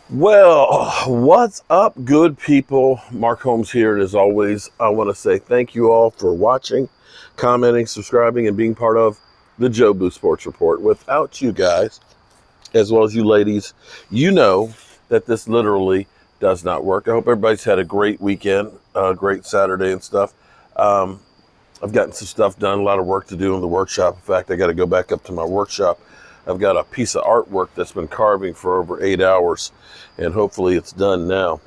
Well, what's up, good people? Mark Holmes here, and as always, I want to say thank you all for watching, commenting, subscribing, and being part of the Joe Boo Sports Report. Without you guys, as well as you ladies, you know that this literally does not work. I hope everybody's had a great weekend, great Saturday and stuff. Um, I've gotten some stuff done, a lot of work to do in the workshop. In fact, I got to go back up to my workshop. I've got a piece of artwork that's been carving for over 8 hours, and hopefully it's done now.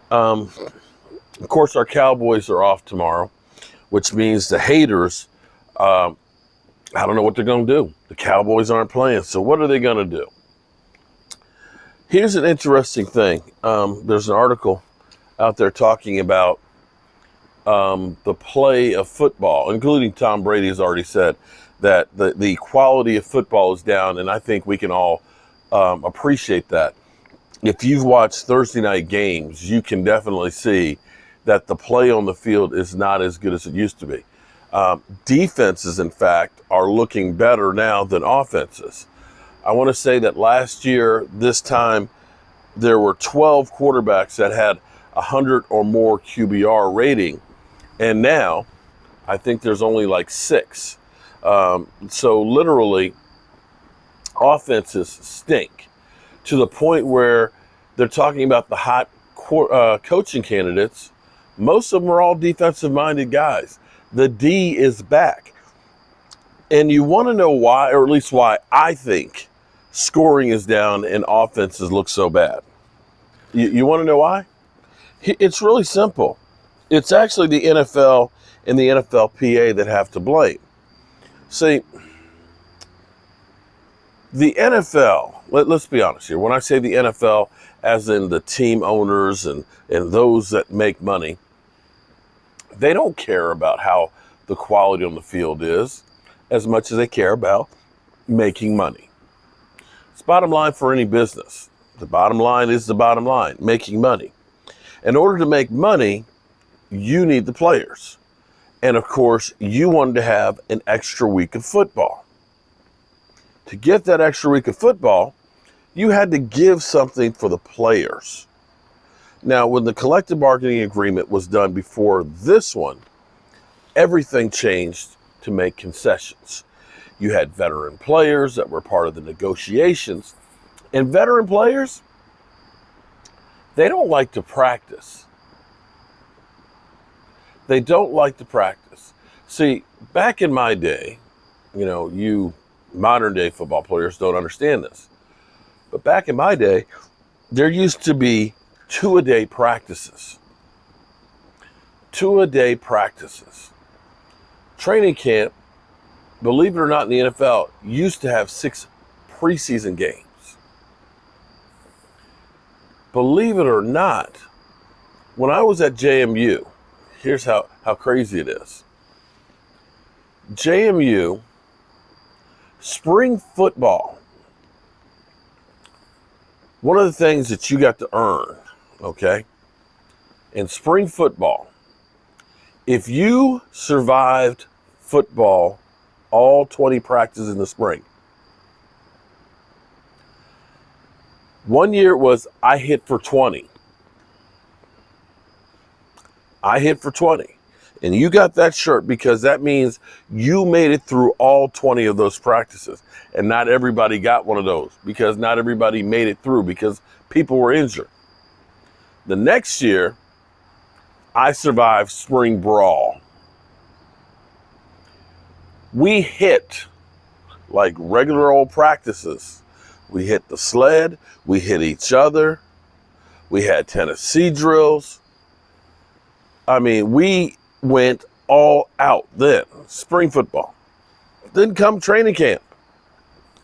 Of course, our Cowboys are off tomorrow, which means the haters, I don't know what they're going to do. The Cowboys aren't playing, so what are they going to do? Here's an interesting thing. There's an article out there talking about the play of football, including Tom Brady has already said that the quality of football is down, and I think we can all appreciate that. If you've watched Thursday night games, you can definitely see that the play on the field is not as good as it used to be. Defenses, in fact, are looking better now than offenses. I want to say that last year, this time, there were 12 quarterbacks that had 100 or more QBR rating, and now I think there's only like 6. So literally, offenses stink to the point where they're talking about the hot coaching candidates. Most of them are all defensive-minded guys. The D is back. And you want to know why, or at least why I think scoring is down and offenses look so bad. You want to know why? It's really simple. It's actually the NFL and the NFLPA that have to blame. See, the NFL, let's be honest here. When I say the NFL, as in the team owners and those that make money, they don't care about how the quality on the field is as much as they care about making money. It's bottom line for any business. The bottom line is the bottom line, making money. In order to make money, you need the players. And of course, you wanted to have an extra week of football. To get that extra week of football, you had to give something for the players. Now, when the collective bargaining agreement was done before this one, everything changed to make concessions. You had veteran players that were part of the negotiations. And veteran players, they don't like to practice. They don't like to practice. See, back in my day, you modern day football players don't understand this. But back in my day, there used to be 2-a-day practices. 2-a-day practices. Training camp, believe it or not, in the NFL, used to have 6 preseason games. Believe it or not, when I was at JMU, here's how crazy it is. JMU, spring football, one of the things that you got to earn, okay, in spring football, if you survived football, all 20 practices in the spring. One year it was I hit for 20. I hit for 20. And you got that shirt because that means you made it through all 20 of those practices. And not everybody got one of those because not everybody made it through because people were injured. The next year, I survived spring brawl. We hit like regular old practices. We hit the sled. We hit each other. We had Tennessee drills. I mean, we went all out then. Spring football. Then come training camp.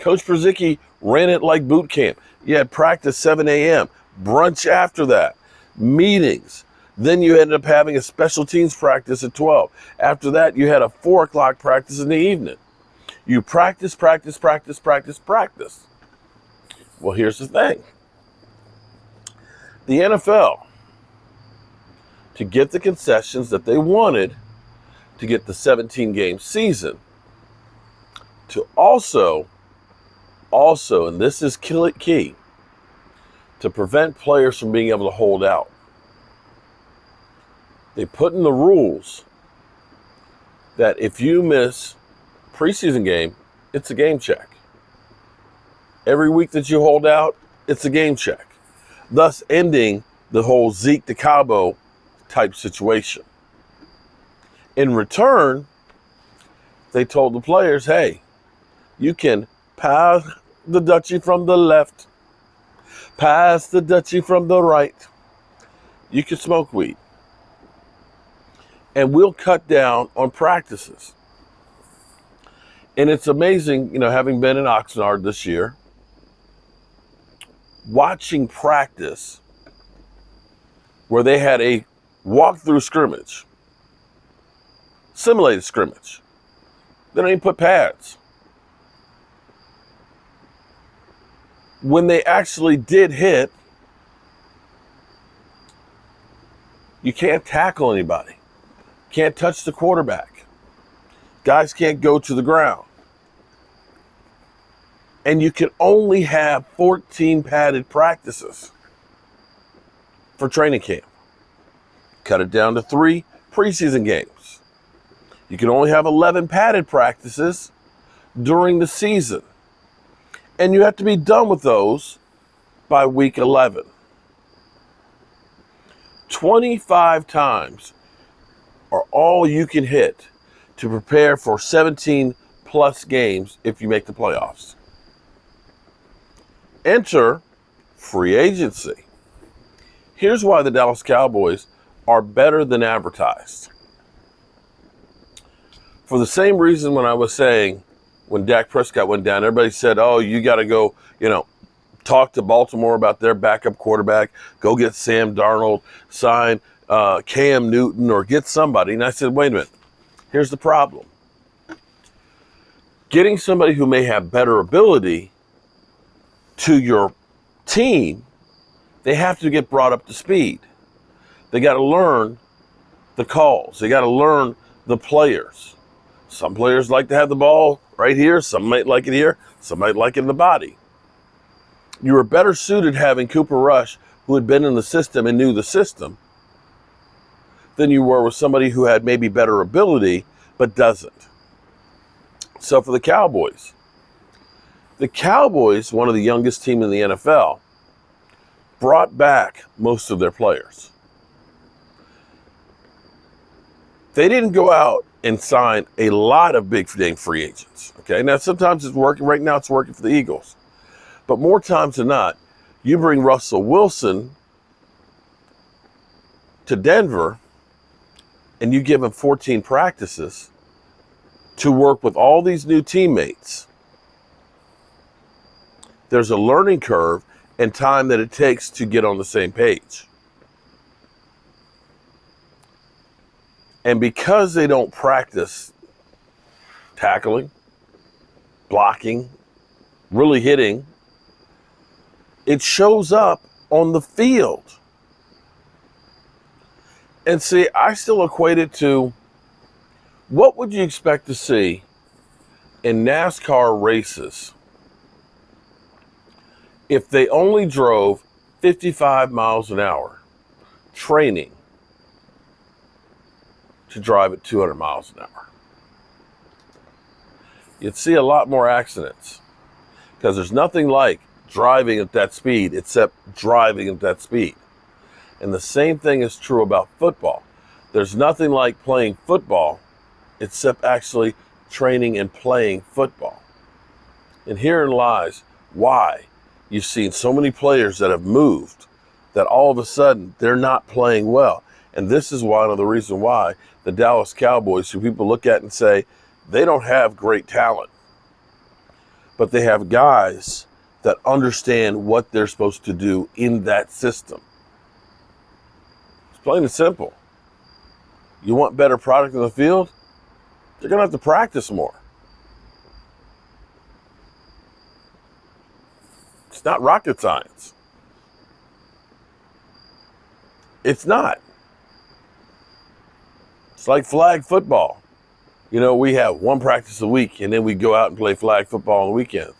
Coach Brzezicki ran it like boot camp. You had practice 7 a.m., brunch after that, meetings. Then you ended up having a special teams practice at 12. After that, you had a 4 o'clock practice in the evening. You practice. Well, here's the thing. The NFL, to get the concessions that they wanted to get the 17-game season, to also, and this is key, to prevent players from being able to hold out, they put in the rules that if you miss preseason game, it's a game check. Every week that you hold out, it's a game check, thus ending the whole Zeke to Cabo type situation. In return, they told the players, hey, you can pass the Dutchie from the left, pass the Dutchie from the right. You can smoke weed. And we'll cut down on practices. And it's amazing, having been in Oxnard this year, watching practice where they had a walk-through scrimmage, simulated scrimmage. They don't even put pads. When they actually did hit, you can't tackle anybody. Can't touch the quarterback. Guys can't go to the ground. And you can only have 14 padded practices for training camp. Cut it down to 3 preseason games. You can only have 11 padded practices during the season. And you have to be done with those by week 11. 25 times are all you can hit to prepare for 17 plus games if you make the playoffs. Enter free agency. Here's why the Dallas Cowboys are better than advertised. For the same reason when I was saying when Dak Prescott went down, everybody said, oh, you got to go, talk to Baltimore about their backup quarterback, go get Sam Darnold, sign Cam Newton, or get somebody. And I said, wait a minute, here's the problem. Getting somebody who may have better ability to your team, they have to get brought up to speed. They got to learn the calls. They got to learn the players. Some players like to have the ball right here. Some might like it here. Some might like it in the body. You were better suited having Cooper Rush, who had been in the system and knew the system, than you were with somebody who had maybe better ability but doesn't. So for the Cowboys, one of the youngest teams in the NFL, brought back most of their players. They didn't go out and sign a lot of big name free agents. Okay, now sometimes it's working. Right now it's working for the Eagles. But more times than not, you bring Russell Wilson to Denver and you give him 14 practices to work with all these new teammates. There's a learning curve and time that it takes to get on the same page. And because they don't practice tackling, blocking, really hitting, it shows up on the field. And see, I still equate it to, what would you expect to see in NASCAR races if they only drove 55 miles an hour, training to drive at 200 miles an hour? You'd see a lot more accidents, because there's nothing like driving at that speed except driving at that speed. And the same thing is true about football. There's nothing like playing football except actually training and playing football. And herein lies why you've seen so many players that have moved that all of a sudden they're not playing well. And this is one of the reasons why the Dallas Cowboys, who people look at and say, they don't have great talent, but they have guys that understand what they're supposed to do in that system. It's plain and simple. You want better product in the field? You're going to have to practice more. It's not rocket science. It's not. It's like flag football. We have one practice a week, and then we go out and play flag football on the weekends.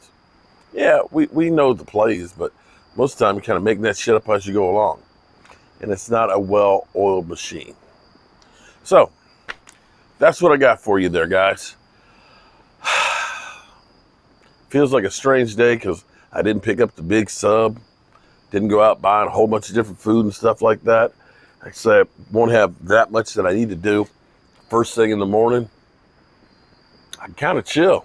Yeah, we know the plays, but Most of the time, you're kind of making that shit up as you go along. And it's not a well-oiled machine. So, that's what I got for you there, guys. Feels like a strange day because I didn't pick up the big sub. Didn't go out buying a whole bunch of different food and stuff like that. Like I said, won't have that much that I need to do first thing in the morning. I can kind of chill.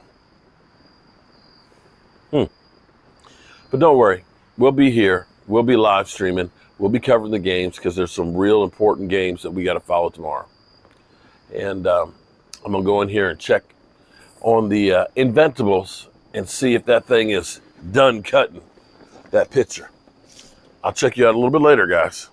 But don't worry. We'll be here. We'll be live streaming. We'll be covering the games because there's some real important games that we got to follow tomorrow. And I'm going to go in here and check on the Inventables and see if that thing is done cutting that picture. I'll check you out a little bit later, guys.